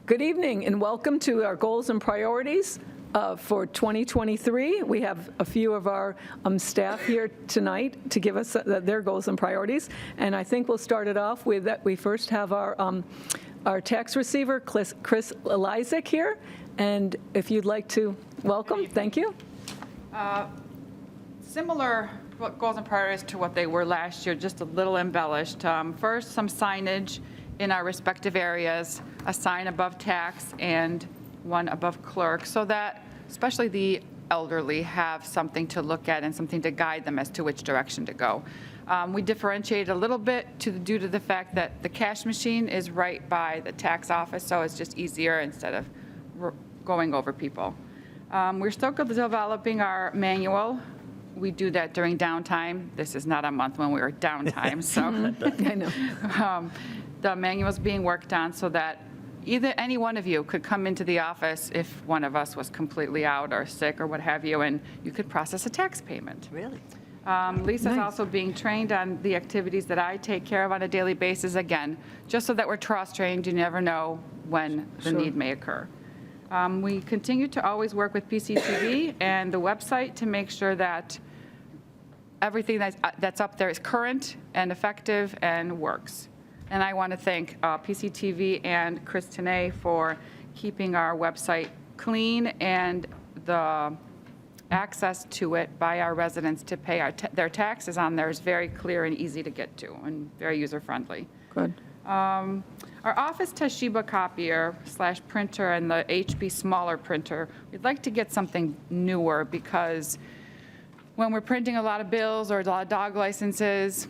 Good evening and welcome to our goals and priorities for 2023. We have a few of our staff here tonight to give us their goals and priorities. And I think we'll start it off with that. We first have our tax receiver, Lizak, here. And if you'd like to welcome, thank you. Similar goals and priorities to what they were last year, just a little embellished. First, some signage in our respective areas, a sign above tax and one above clerk, so that especially the elderly have something to look at and something to guide them as to which direction to go. We differentiate a little bit due to the fact that the cash machine is right by the tax office, so it's just easier instead of going over people. We're still developing our manual. We do that during downtime. This is not a month when we are downtime, so I know. The manual is being worked on so that either any one of you could come into the office if one of us was completely out or sick or what have you, and you could process a tax payment. Really? Lisa's also being trained on the activities that I take care of on a daily basis, again, just so that we're cross-trained. You never know when the need may occur. We continue to always work with PCTV and the website to make sure that everything that's up there is current and effective and works. And I want to thank PCTV and Krystina for keeping our website clean, and the access to it by our residents to pay their taxes on there is very clear and easy to get to and very user-friendly. Good. Our office Toshiba copier / printer and the HB smaller printer, we'd like to get something newer because when we're printing a lot of bills or a lot of dog licenses,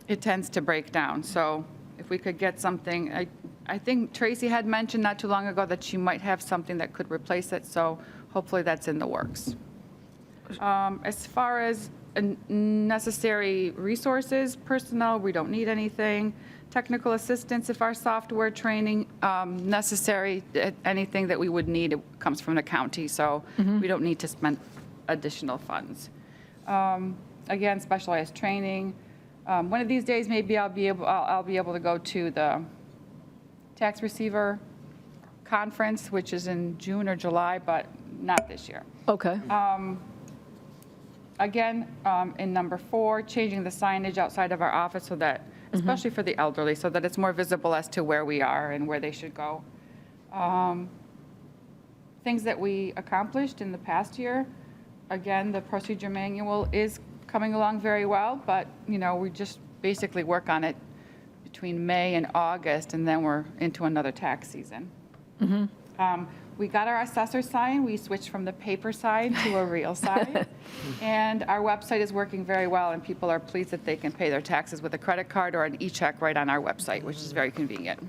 it tends to break down. So if we could get something, I think Tracy had mentioned not too long ago that she might have something that could replace it, so hopefully that's in the works. As far as necessary resources, personnel, we don't need anything. Technical assistance, if our software training necessary, anything that we would need, it comes from the county, so we don't need to spend additional funds. Again, specialized training. One of these days, maybe I'll be able to go to the tax receiver conference, which is in June or July, but not this year. Okay. Again, in number 4, changing the signage outside of our office so that, especially for the elderly, so that it's more visible as to where we are and where they should go. Things that we accomplished in the past year, again, the procedure manual is coming along very well, but we just basically work on it between May and August, and then we're into another tax season. We got our assessor sign. We switched from the paper sign to a real sign, and our website is working very well, and people are pleased that they can pay their taxes with a credit card or an e-check right on our website, which is very convenient.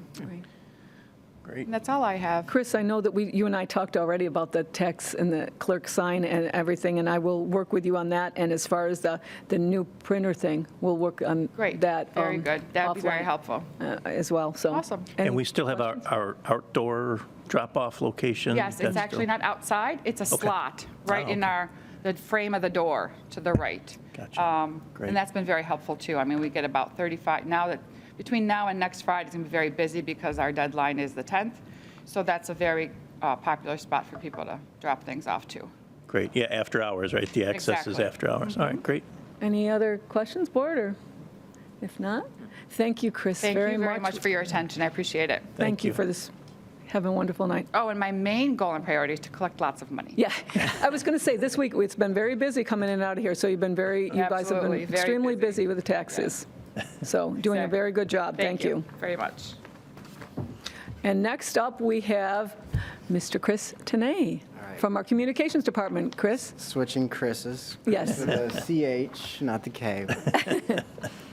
Great. And that's all I have. Chris, I know that you and I talked already about the tax and the clerk sign and everything, and I will work with you on that. And as far as the new printer thing, we'll work on Great. that. Very good. That would be very offline, helpful. as well. So Awesome. And we still have our outdoor drop-off location? Yes, it's That's actually still- not outside. It's a slot right in the frame of the door to the right. Gotcha. Great. And that's been very helpful, too. I mean, we get about 35. Between now and next Friday, it's going to be very busy because our deadline is the 10th. So that's a very popular spot for people to drop things off to. Great. Yeah, after hours, right? The access is Exactly. after hours. All right, great. Any other questions, board? Or if not, thank you, Chris, Thank very you very much for your attention. I appreciate it. Thank you you. for this. Have a wonderful night. Oh, and my main goal and priority is to collect lots of money. Yeah, I was going to say this week it's been very busy coming in and out of here. So you guys have been Absolutely, very extremely busy. busy with the taxes. So doing a very good job. Thank you. very much. And next up, we have Mr. Chris Tanea right. from our communications department. Chris? Switching Chris's. Yes. With the CH, not the K.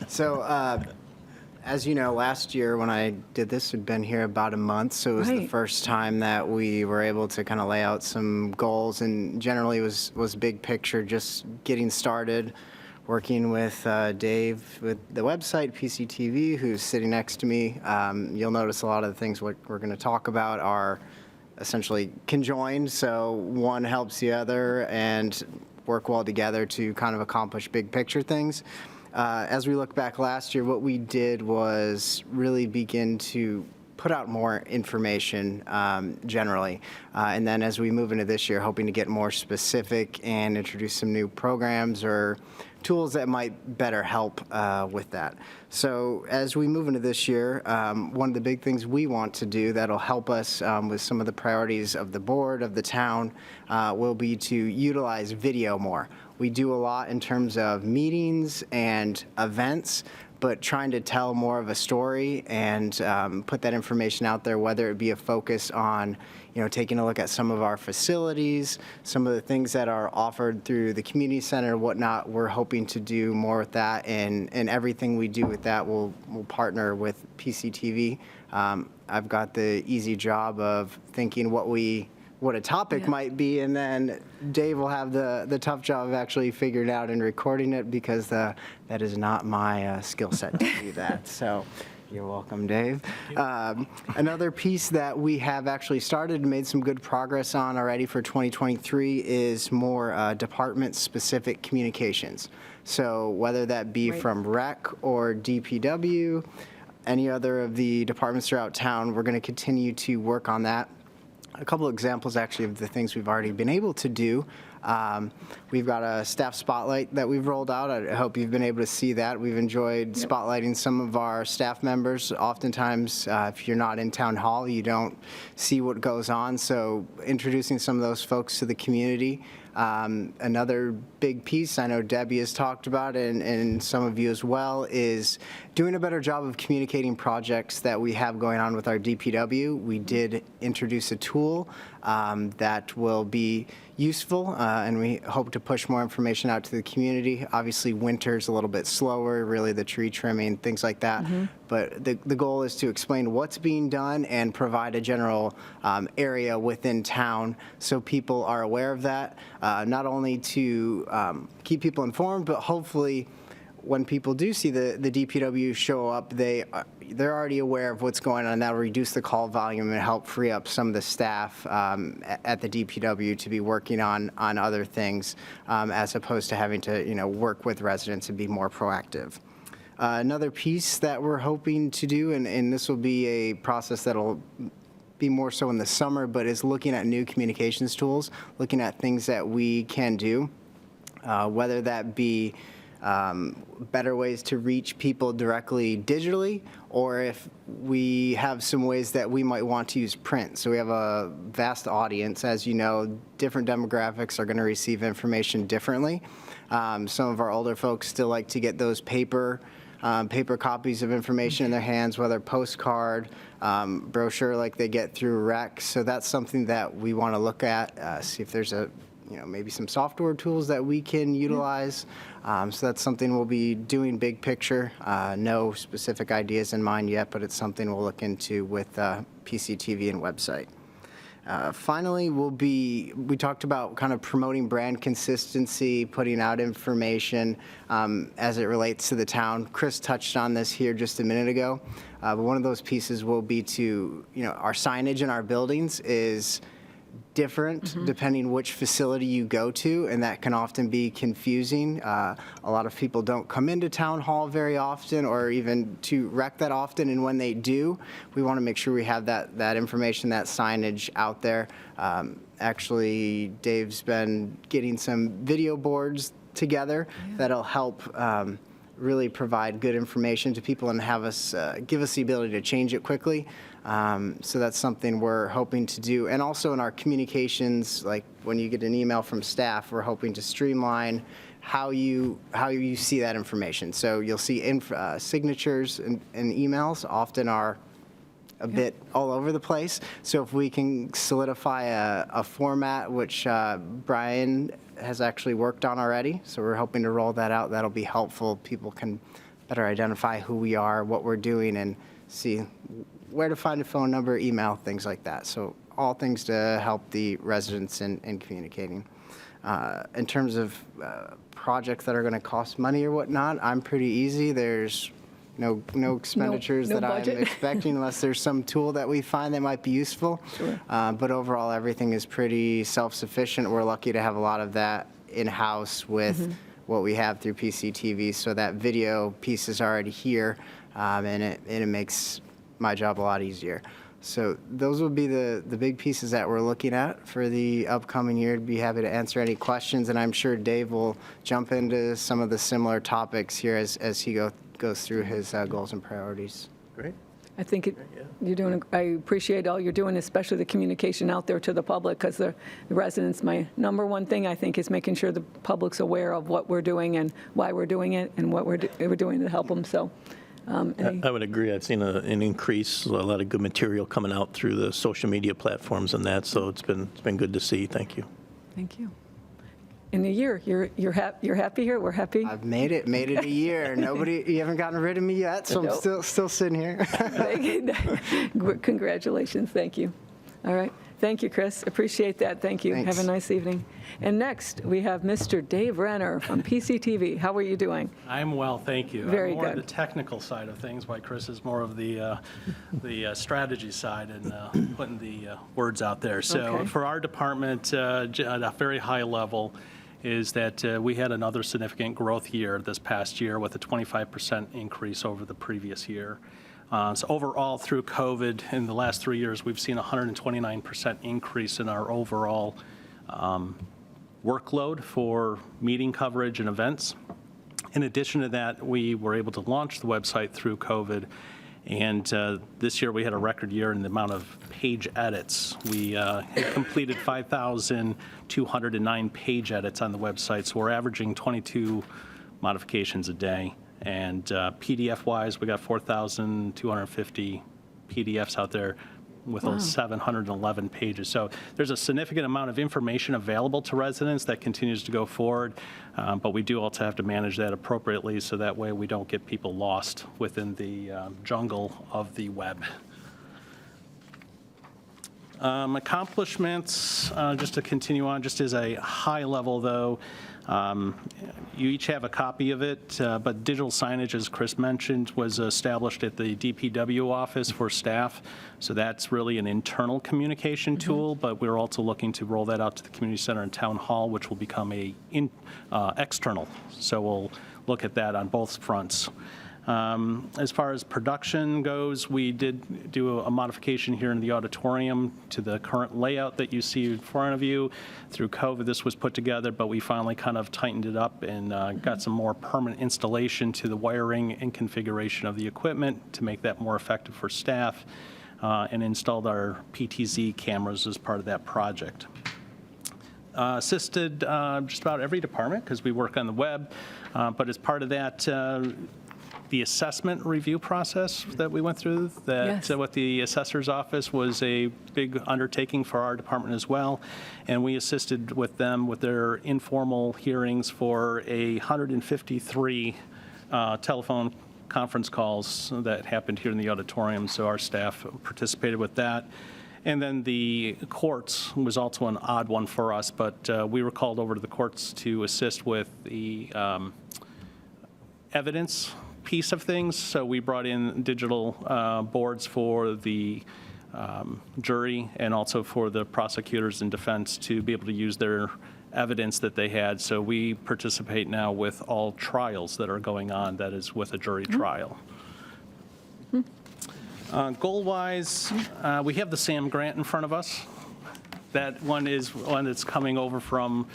So, as you know, last year when I did this, we'd been here about a month, so it was the Right. first time that we were able to kind of lay out some goals, and generally was big picture, just getting started, working with Dave with the website, PCTV, who's sitting next to me. You'll notice a lot of the things we're going to talk about are essentially conjoined, so one helps the other and work well together to kind of accomplish big picture things. As we look back last year, what we did was really begin to put out more information generally. And then as we move into this year, hoping to get more specific and introduce some new programs or tools that might better help with that. So as we move into this year, one of the big things we want to do that'll help us with some of the priorities of the board, of the town, will be to utilize video more. We do a lot in terms of meetings and events, but trying to tell more of a story and put that information out there, whether it be a focus on, taking a look at some of our facilities, some of the things that are offered through the community center, whatnot. We're hoping to do more with that, and everything we do with that will partner with PCTV. I've got the easy job of thinking what a topic might be, and then Dave will have the tough job of actually figuring it out and recording it, because that is not my skill set to do that. So you're welcome, Dave. Another piece that we have actually started and made some good progress on already for 2023 is more department-specific communications. So whether that be from Rec or DPW, any other of the departments throughout town, we're going to continue to work on that. A couple examples, actually, of the things we've already been able to do. We've got a staff spotlight that we've rolled out. I hope you've been able to see that. We've enjoyed spotlighting some of our staff members. Oftentimes, if you're not in town hall, you don't see what goes on. So introducing some of those folks to the community. Another big piece I know Debbie has talked about, and some of you as well, is doing a better job of communicating projects that we have going on with our DPW. We did introduce a tool that will be useful, and we hope to push more information out to the community. Obviously, winter's a little bit slower, really the tree trimming, things like that. But the goal is to explain what's being done and provide a general area within town so people are aware of that, not only to keep people informed, but hopefully when people do see the DPW show up, they're already aware of what's going on. That will reduce the call volume and help free up some of the staff at the DPW to be working on other things, as opposed to having to work with residents and be more proactive. Another piece that we're hoping to do, and this will be a process that'll be more so in the summer, but is looking at new communications tools, looking at things that we can do, whether that be better ways to reach people directly digitally, or if we have some ways that we might want to use print. So we have a vast audience. As you know, different demographics are going to receive information differently. Some of our older folks still like to get those paper copies of information in their hands, whether postcard, brochure like they get through Rec. So that's something that we want to look at, see if there's maybe some software tools that we can utilize. So that's something we'll be doing big picture. No specific ideas in mind yet, but it's something we'll look into with PCTV and website. Finally, we talked about kind of promoting brand consistency, putting out information as it relates to the town. Chris touched on this here just a minute ago, but one of those pieces will be to, our signage in our buildings is different depending which facility you go to, and that can often be confusing. A lot of people don't come into town hall very often, or even to Rec that often, and when they do, we want to make sure we have that information, that signage out there. Actually, Dave's been getting some video boards together that'll help really provide good information to people and have us give us the ability to change it quickly. So that's something we're hoping to do. And also in our communications, like when you get an email from staff, we're hoping to streamline how you see that information. So you'll see signatures and emails often are a bit all over the place. So if we can solidify a format, which Brian has actually worked on already, so we're hoping to roll that out. That'll be helpful. People can better identify who we are, what we're doing, and see where to find a phone number, email, things like that. So all things to help the residents in communicating. In terms of projects that are going to cost money or whatnot, I'm pretty easy. There's no expenditures no that I'm budget. expecting, unless there's some tool that we find that might be useful. Sure. But overall, everything is pretty self-sufficient. We're lucky to have a lot of that in-house with what we have through PCTV, so that video piece is already here, and it makes my job a lot easier. So those would be the big pieces that we're looking at for the upcoming year. I'd be happy to answer any questions, and I'm sure Dave will jump into some of the similar topics here as he goes through his goals and priorities. Great. I think you're doing, I appreciate all you're doing, especially the communication out there to the public, because the residents, my number one thing, I think, is making sure the public's aware of what we're doing and why we're doing it and what we're doing to help them, so. I would agree. I've seen an increase, a lot of good material coming out through the social media platforms and that, so it's been good to see. Thank you. Thank you. In a year, you're happy here? We're happy? I've made it a year. You haven't gotten rid of me yet, so Nope. I'm still sitting here. Congratulations, thank you. All right, thank you, Chris, appreciate that, thank you. Thanks. Have a nice evening. And next, we have Mr. Dave Renner from PCTV. How are you doing? I'm well, thank you. Very I'm more good. of the technical side of things, while Chris is more of the strategy side and putting the words out there. So Okay. for our department, at a very high level, is that we had another significant growth year this past year with a 25% increase over the previous year. So overall, through COVID, in the last 3 years, we've seen a 129% increase in our overall workload for meeting coverage and events. In addition to that, we were able to launch the website through COVID, and this year we had a record year in the amount of page edits. We had completed 5,209 page edits on the website, so we're averaging 22 modifications a day. And PDF-wise, we got 4,250 PDFs out there with 711 pages. So there's a significant amount of information available to residents that continues to go forward, but we do also have to manage that appropriately so that way we don't get people lost within the jungle of the web. Accomplishments, just to continue on, just as a high level though, you each have a copy of it, but digital signage, as Chris mentioned, was established at the DPW office for staff. So that's really an internal communication tool, but we're also looking to roll that out to the community center and town hall, which will become external. So we'll look at that on both fronts. As far as production goes, we did do a modification here in the auditorium to the current layout that you see in front of you. Through COVID, this was put together, but we finally kind of tightened it up and got some more permanent installation to the wiring and configuration of the equipment to make that more effective for staff, and installed our PTZ cameras as part of that project. Assisted just about every department because we work on the web, but as part of that, the assessment review process that we went through, that Yes. with the assessor's office was a big undertaking for our department as well. And we assisted with them with their informal hearings for 153 telephone conference calls that happened here in the auditorium. So our staff participated with that. And then the courts was also an odd one for us, but we were called over to the courts to assist with the evidence piece of things. So we brought in digital boards for the jury and also for the prosecutors and defense to be able to use their evidence that they had. So we participate now with all trials that are going on, that is with a jury trial. Goal-wise, we have the SAM grant in front of us. That one is one that's coming over from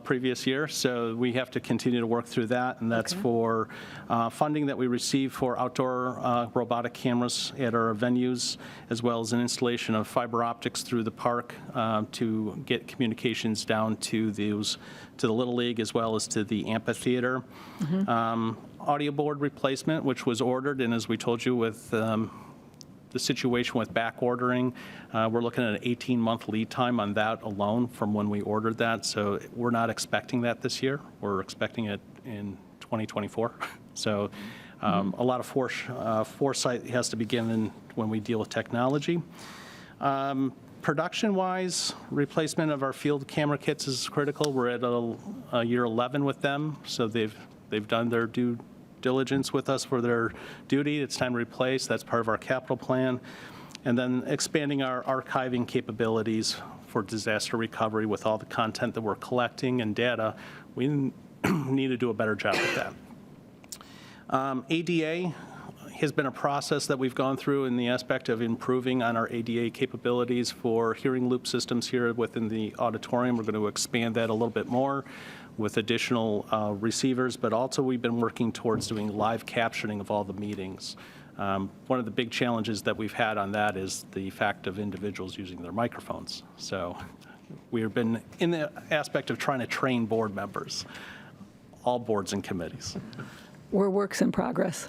previous year, so we have to continue to work through that, and that's for funding that we receive for outdoor robotic cameras at our venues, as well as an installation of fiber optics through the park to get communications down to the Little League as well as to the amphitheater. Audio board replacement, which was ordered, and as we told you with the situation with back ordering, we're looking at an 18-month lead time on that alone from when we ordered that. So we're not expecting that this year. We're expecting it in 2024. So a lot of foresight has to be given when we deal with technology. Production-wise, replacement of our field camera kits is critical. We're at a year 11 with them, so they've done their due diligence with us for their duty. It's time to replace. That's part of our capital plan. And then expanding our archiving capabilities for disaster recovery with all the content that we're collecting and data. We need to do a better job with that. ADA has been a process that we've gone through in the aspect of improving on our ADA capabilities for hearing loop systems here within the auditorium. We're going to expand that a little bit more with additional receivers, but also we've been working towards doing live captioning of all the meetings. One of the big challenges that we've had on that is the fact of individuals using their microphones. So we've been in the aspect of trying to train board members, all boards and committees. We're works in progress.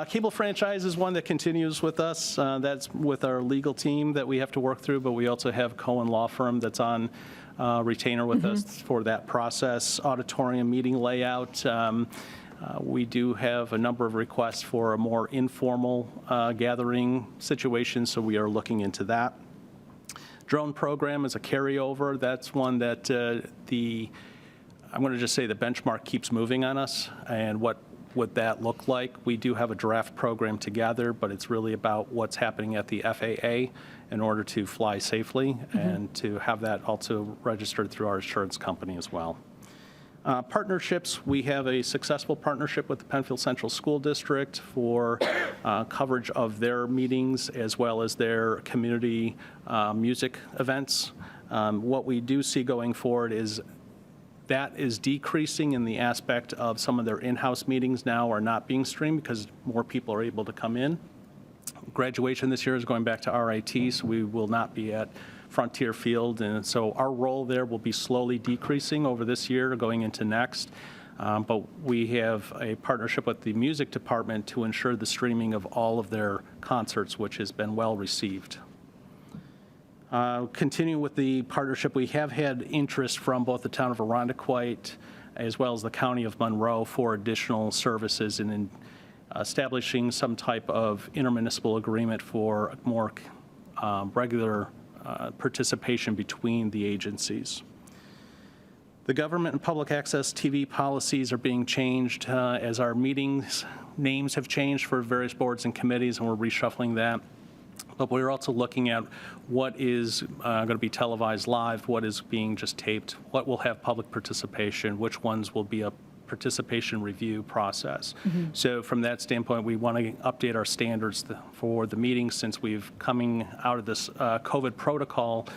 Cable franchise is one that continues with us. That's with our legal team that we have to work through, but we also have Kohl Law Firm that's on retainer with us for that process. Auditorium meeting layout. We do have a number of requests for a more informal gathering situation, so we are looking into that. Drone program is a carryover. That's one that I'm going to just say the benchmark keeps moving on us, and what would that look like? We do have a draft program together, but it's really about what's happening at the FAA in order to fly safely and to have that also registered through our insurance company as well. Partnerships, we have a successful partnership with the Penfield Central School District for coverage of their meetings as well as their community music events. What we do see going forward is that is decreasing in the aspect of some of their in-house meetings now are not being streamed because more people are able to come in. Graduation this year is going back to RIT, so we will not be at Frontier Field, and so our role there will be slowly decreasing over this year going into next. But we have a partnership with the music department to ensure the streaming of all of their concerts, which has been well received. Continuing with the partnership, we have had interest from both the town of Arundequoit as well as the county of Monroe for additional services and in establishing some type of intermunicipal agreement for more regular participation between the agencies. The government and public access TV policies are being changed as our meetings names have changed for various boards and committees, and we're reshuffling that. But we're also looking at what is going to be televised live, what is being just taped, what will have public participation, which ones will be a participation review process. So from that standpoint, we want to update our standards for the meetings. Since we've coming out of this COVID protocol,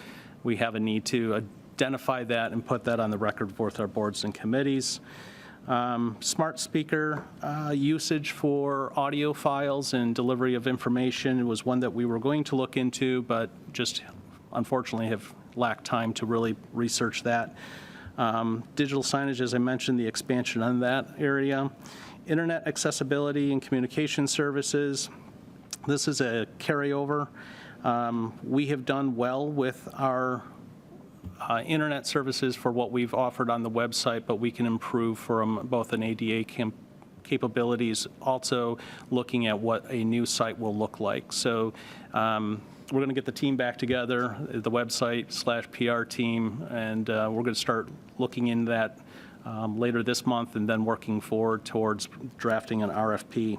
we have a need to identify that and put that on the record with our boards and committees. Smart speaker usage for audio files and delivery of information was one that we were going to look into, but just unfortunately have lacked time to really research that. Digital signage, as I mentioned, the expansion on that area. Internet accessibility and communication services. This is a carryover. We have done well with our internet services for what we've offered on the website, but we can improve from both an ADA capabilities, also looking at what a new site will look like. So we're going to get the team back together, the website/PR team, and we're going to start looking into that later this month and then working forward towards drafting an RFP.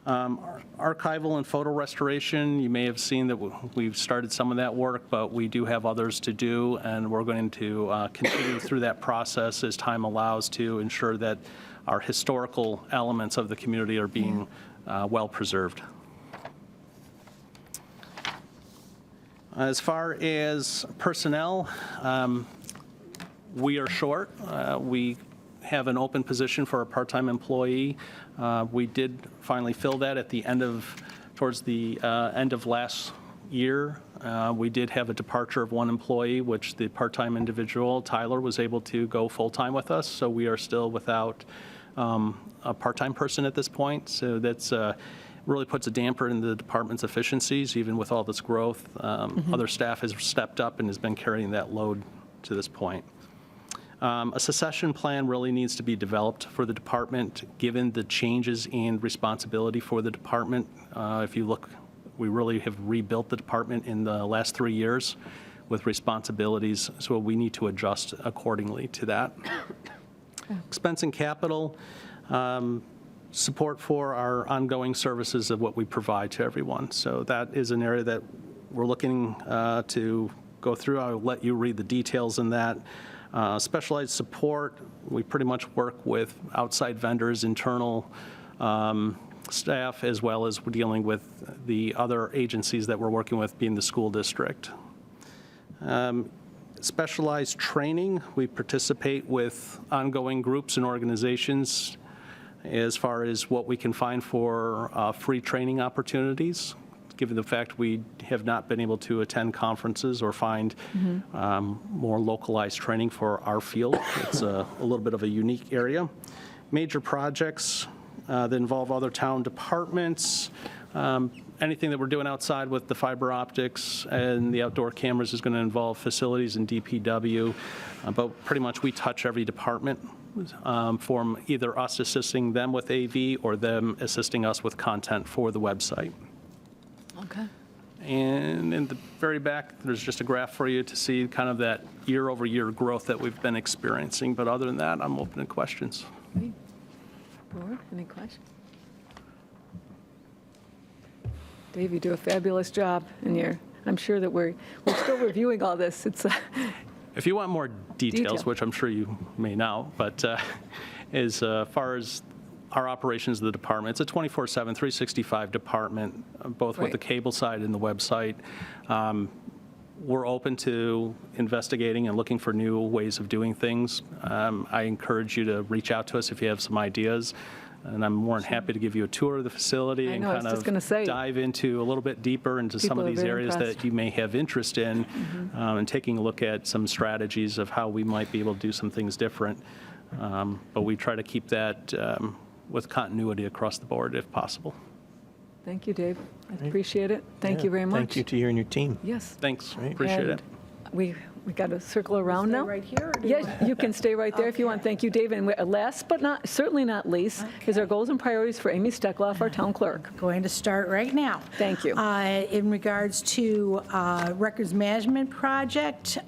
Archival and photo restoration, you may have seen that we've started some of that work, but we do have others to do, and we're going to continue through that process as time allows to ensure that our historical elements of the community are being well preserved. As far as personnel, we are short. We have an open position for a part-time employee. We did finally fill that at the towards the end of last year. We did have a departure of one employee, which the part-time individual, Tyler, was able to go full-time with us, so we are still without a part-time person at this point. So that's really puts a damper in the department's efficiencies, even with all this growth. Other staff has stepped up and has been carrying that load to this point. A succession plan really needs to be developed for the department, given the changes in responsibility for the department. If you look, we really have rebuilt the department in the last 3 years with responsibilities, so we need to adjust accordingly to that. Expense and capital, support for our ongoing services of what we provide to everyone. So that is an area that we're looking to go through. I'll let you read the details in that. Specialized support, we pretty much work with outside vendors, internal staff, as well as we're dealing with the other agencies that we're working with, being the school district. Specialized training, we participate with ongoing groups and organizations as far as what we can find for free training opportunities, given the fact we have not been able to attend conferences or find more localized training for our field. It's a little bit of a unique area. Major projects that involve other town departments. Anything that we're doing outside with the fiber optics and the outdoor cameras is going to involve facilities and DPW, but pretty much we touch every department, from either us assisting them with AV or them assisting us with content for the website. Okay. And in the very back, there's just a graph for you to see kind of that year-over-year growth that we've been experiencing. But other than that, I'm open to questions. Great. Board, any questions? Dave, you do a fabulous job, and I'm sure that we're still reviewing all this. It's If you want more details, Detail. which I'm sure you may now, but as far as our operations of the department, it's a 24/7, 365 department, both with Right. the cable side and the website. We're open to investigating and looking for new ways of doing things. I encourage you to reach out to us if you have some ideas, and I'm more than happy to give you a tour of the facility I and know, I was kind just gonna say. of dive into a little bit deeper into some People of are these very areas impressed. that you may have interest in, and taking a look at some strategies of how we might be able to do some things different. But we try to keep that with continuity across the board if possible. Thank you, Dave. I appreciate it. Thank Yeah, you very much. Thank you to you and your team. Yes. Thanks, Right. appreciate And it. We got to circle around Stay now. right here, or do you Yes, you can stay right there if you want. Thank you, Dave. And last but certainly not least, is our goals and priorities for Amy Steklof, our town clerk. Going to start right now. Thank you. In regards to records management project,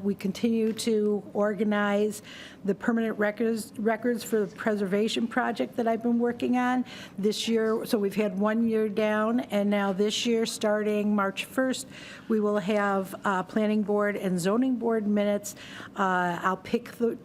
we continue to organize the permanent records for the preservation project that I've been working on this year. So we've had 1 year down, and now this year, starting March 1st, we will have planning board and zoning board minutes. I'll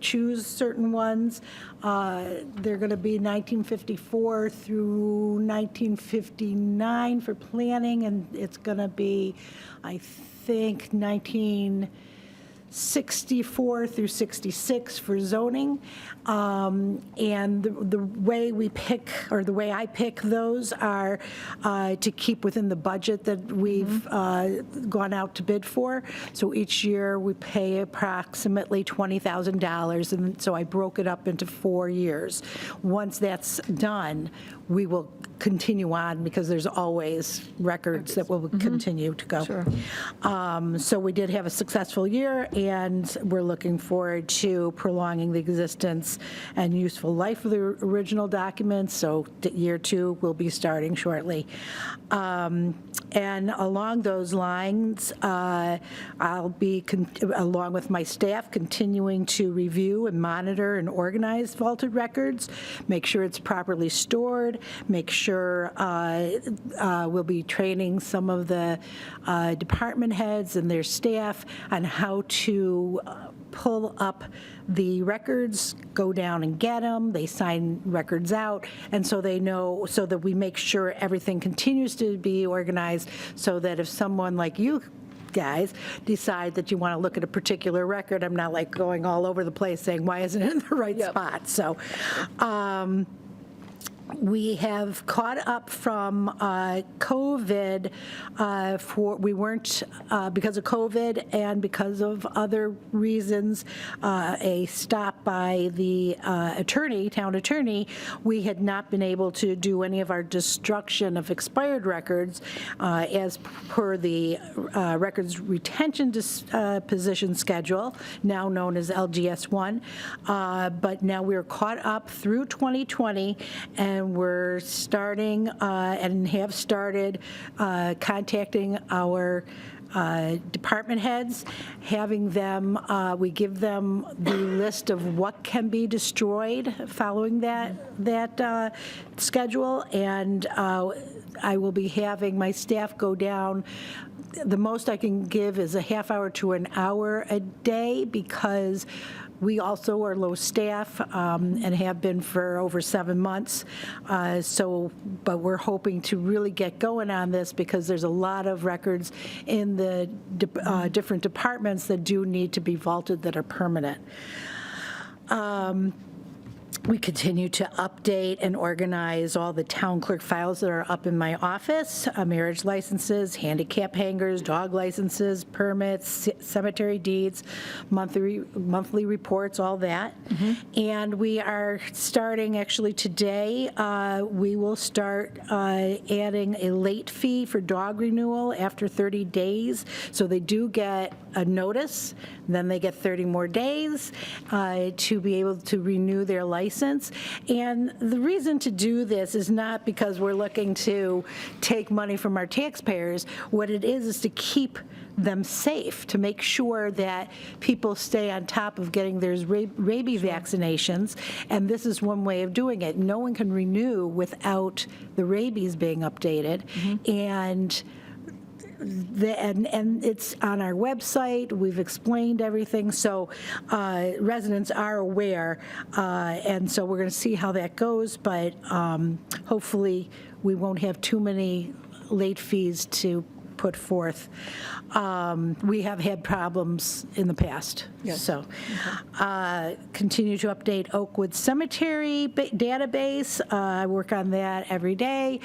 choose certain ones. They're going to be 1954 through 1959 for planning, and it's going to be, I think, 1964 through 66 for zoning. And the way we pick, or the way I pick those are to keep within the budget that we've gone out to bid for. So each year we pay approximately $20,000, and so I broke it up into 4 years. Once that's done, we will continue on because there's always records that will continue to go. Sure. So we did have a successful year, and we're looking forward to prolonging the existence and useful life of the original documents. So year 2 will be starting shortly. And along those lines, I'll be, along with my staff, continuing to review and monitor and organize vaulted records, make sure it's properly stored, make sure we'll be training some of the department heads and their staff on how to pull up the records, go down and get them, they sign records out, and so they know, so that we make sure everything continues to be organized, so that if someone like you guys decide that you want to look at a particular record, I'm not like going all over the place saying, why isn't it in the right Yep. spot? So, we have caught up from COVID. We weren't, because of COVID and because of other reasons, a stop by the town attorney, we had not been able to do any of our destruction of expired records as per the records retention position schedule, now known as LGS1. But now we're caught up through 2020, and we're starting and have started contacting our department heads, having them, we give them the list of what can be destroyed following that schedule, and I will be having my staff go down. The most I can give is a half hour to an hour a day, because We also are low staff and have been for over 7 months. But we're hoping to really get going on this because there's a lot of records in the different departments that do need to be vaulted that are permanent. We continue to update and organize all the town clerk files that are up in my office, marriage licenses, handicap hangers, dog licenses, permits, cemetery deeds, monthly reports, all that. And we are starting, actually today, we will start adding a late fee for dog renewal after 30 days. So they do get a notice, then they get 30 more days to be able to renew their license. And the reason to do this is not because we're looking to take money from our taxpayers. What it is to keep them safe, to make sure that people stay on top of getting their rabies vaccinations. And this is one way of doing it. No one can renew without the rabies being updated. And it's on our website. We've explained everything, so residents are aware, and so we're going to see how that goes, but hopefully we won't have too many late fees to put forth. We have had problems in the past. Yes. So continue to update Oakwood Cemetery database. I work on that every day.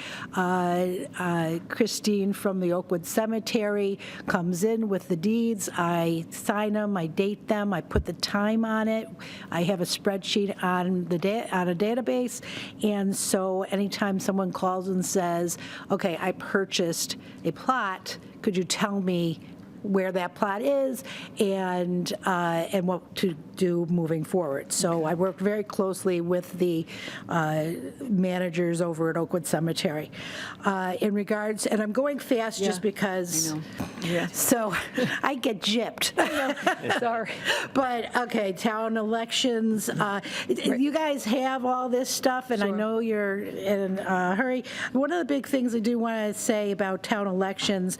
Christine from the Oakwood Cemetery comes in with the deeds. I sign them, I date them, I put the time on it. I have a spreadsheet on a database, and so anytime someone calls and says, okay, I purchased a plot, could you tell me where that plot is and what to do moving forward. So I work very closely with the managers over at Oakwood Cemetery. In regards, and I'm going fast just because, I know. Yeah. so I get gypped. Sorry. But, okay, town elections, you guys have all this stuff, and I know you're in a hurry. One of the big things I do want to say about town elections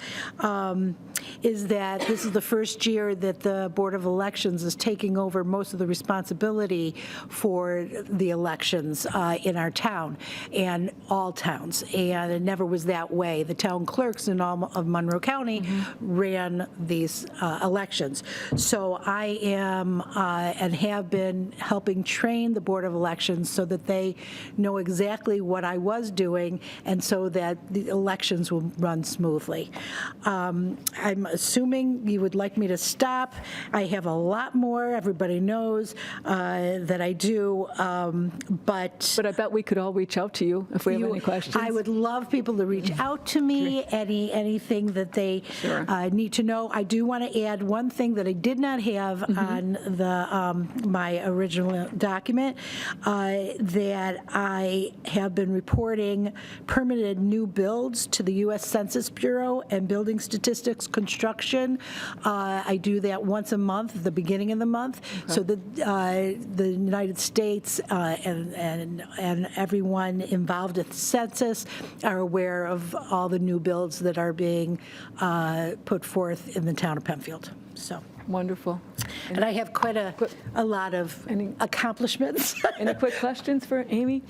is that this is the first year that the Board of Elections is taking over most of the responsibility for the elections in our town and all towns, and it never was that way. The town clerks in all of Monroe County ran these elections. So I am and have been helping train the Board of Elections so that they know exactly what I was doing and so that the elections will run smoothly. I'm assuming you would like me to stop. I have a lot more. Everybody knows that I do, but I bet we could all reach out to you if we have any questions. I would love people to reach out to me, anything that they need to know. I do want to add one thing that I did not have on the my original document, that I have been reporting permitted new builds to the U.S. Census Bureau and Building Statistics Construction. I do that once a month, the beginning of the month, so that the United States and everyone involved with the census are aware of all the new builds that are being put forth in the town of Penfield. So. Wonderful. And I have quite a lot of accomplishments. Any quick questions for Amy?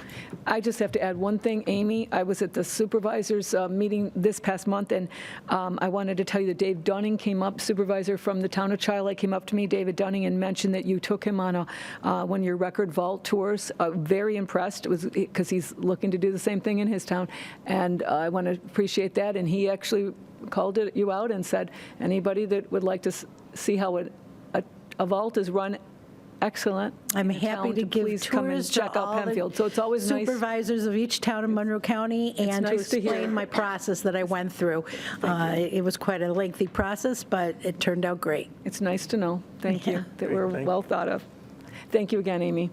I just have to add one thing, Amy. I was at the supervisors meeting this past month, and I wanted to tell you that Dave Dunning came up, supervisor from the town of Chiley, came up to me, David Dunning, and mentioned that you took him on one of your record vault tours. Very impressed. It was because he's looking to do the same thing in his town, and I want to appreciate that. And he actually called you out and said, anybody that would like to see how a vault is run, excellent. I'm in happy town, to give please come and tours check to out all Penfield. the So it's always nice. supervisors of each town in Monroe County, and to nice to hear. explain my process that I went through. It was quite a lengthy process, but it turned out great. It's nice to know. Thank you. That we're Thank you. well thought of. Thank you again, Amy.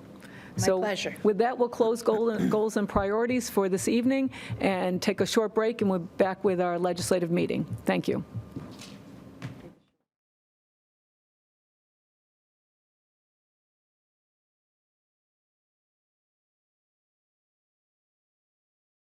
My pleasure. With that, we'll close goals and priorities for this evening and take a short break, and we're back with our legislative meeting. Thank you.